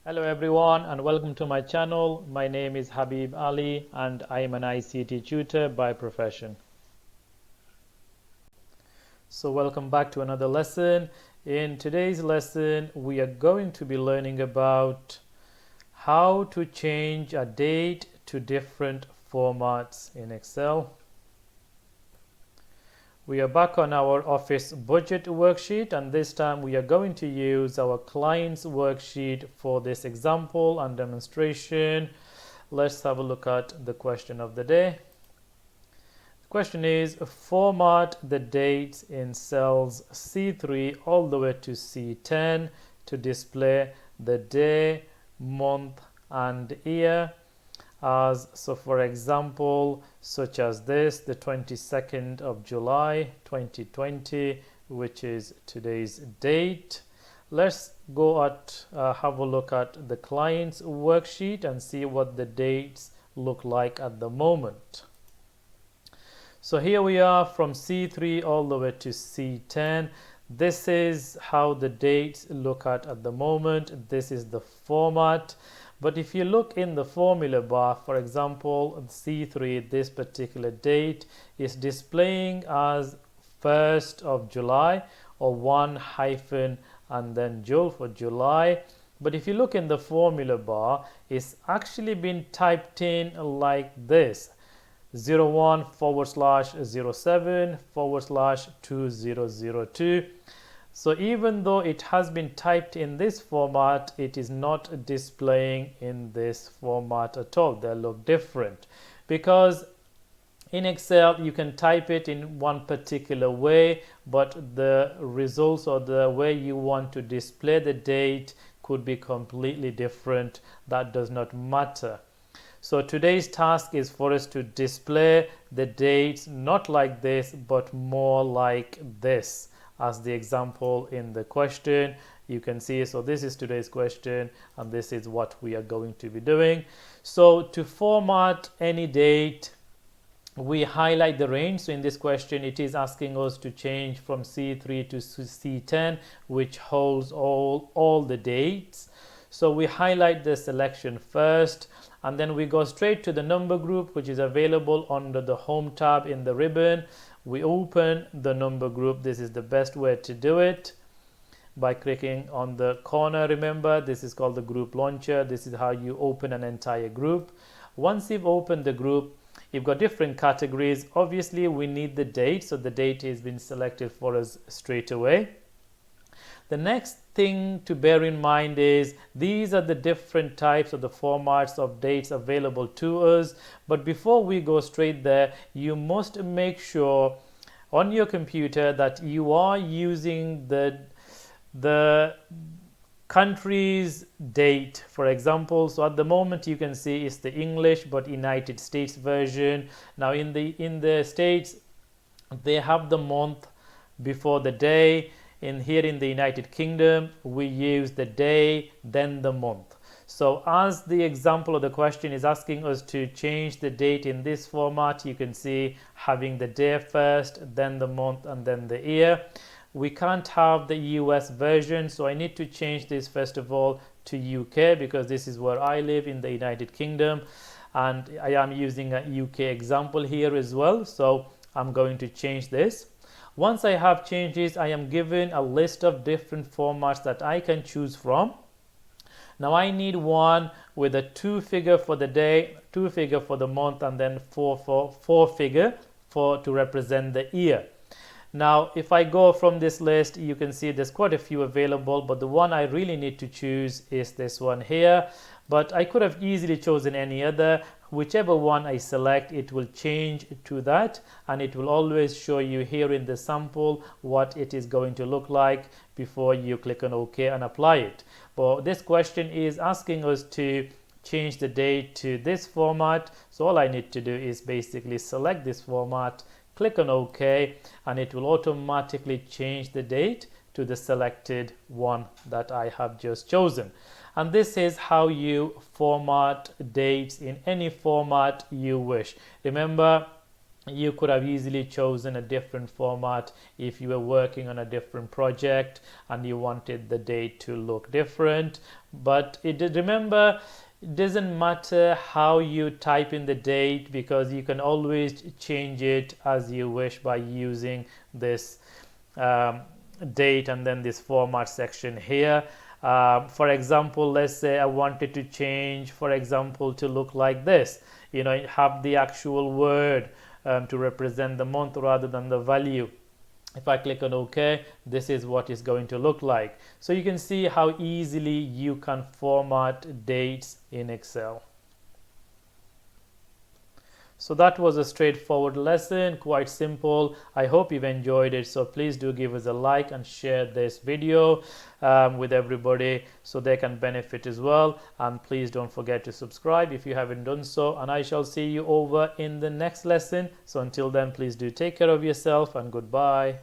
Hello everyone and welcome to my channel. My name is Habib Ali and I am an ICT tutor by profession. So welcome back to another lesson. In today's lesson we are going to be learning about how to change a date to different formats in Excel. We are back on our Office budget worksheet, and this time we are going to use our client's worksheet for this example and demonstration. Let's have a look at the question of the day. The question is, format the dates in cells C3 all the way to C10 to display the day, month and year. So for example, such as this, the 22nd of July 2020, which is today's date. Let's go have a look at the client's worksheet and see what the dates look like at the moment. So here we are from C3 all the way to C10. This is how the dates look at the moment. This is the format. But if you look in the formula bar, for example, C3, this particular date is displaying as 1st of July or 1 hyphen and then Jul for July. But if you look in the formula bar, it's actually been typed in like this: 01/07/2002. So even though it has been typed in this format, it is not displaying in this format at all. They look different because in Excel you can type it in one particular way, but the results or the way you want to display the date could be completely different. That does not matter. So today's task is for us to display the dates not like this but more like this, as the example in the question. You can see, so this is today's question and this is what we are going to be doing. So to format any date, we highlight the range. So in this question it is asking us to change from C3 to C10, which holds all the dates. So we highlight the selection first and then we go straight to the number group, which is available under the home tab in the ribbon. We open the number group. This is the best way to do it, by clicking on the corner. Remember, this is called the group launcher. This is how you open an entire group. Once you've opened the group, you've got different categories. Obviously we need the date, so the date has been selected for us straight away. The next thing to bear in mind is these are the different types of the formats of dates available to us. But before we go straight there, you must make sure on your computer that you are using the country's date, for example. So at the moment you can see it's the English but United States version. Now in the States they have the month before the day. Here in the United Kingdom we use the day then the month. So as the example of the question is asking us to change the date in this format, you can see having the day first, then the month and then the year. We can't have the US version, so I need to change this first of all to UK because this is where I live in the United Kingdom, and I am using a UK example here as well. So I'm going to change this. Once I have changes, I am given a list of different formats that I can choose from. Now I need one with a 2 figure for the day, 2 figure for the month, and then 4 figure to represent the year. Now if I go from this list, you can see there's quite a few available, but the one I really need to choose is this one here. But I could have easily chosen any other. Whichever one I select, it will change to that, and it will always show you here in the sample what it is going to look like before you click on OK and apply it. But this question is asking us to change the date to this format, so all I need to do is basically select this format, click on OK, and it will automatically change the date to the selected one that I have just chosen. And this is how you format dates in any format you wish. Remember, you could have easily chosen a different format if you were working on a different project and you wanted the date to look different. but remember, it doesn't matter how you type in the date, because you can always change it as you wish by using this date and then this format section here. For example, let's say I wanted to change, for example, to look like this, have the actual word to represent the month rather than the value. If I click on OK, this is what it's going to look like. So you can see how easily you can format dates in Excel. So that was a straightforward lesson, quite simple. I hope you've enjoyed it. So please do give us a like and share this video with everybody so they can benefit as well. And please don't forget to subscribe if you haven't done so. And I shall see you over in the next lesson. So until then, please do take care of yourself and goodbye.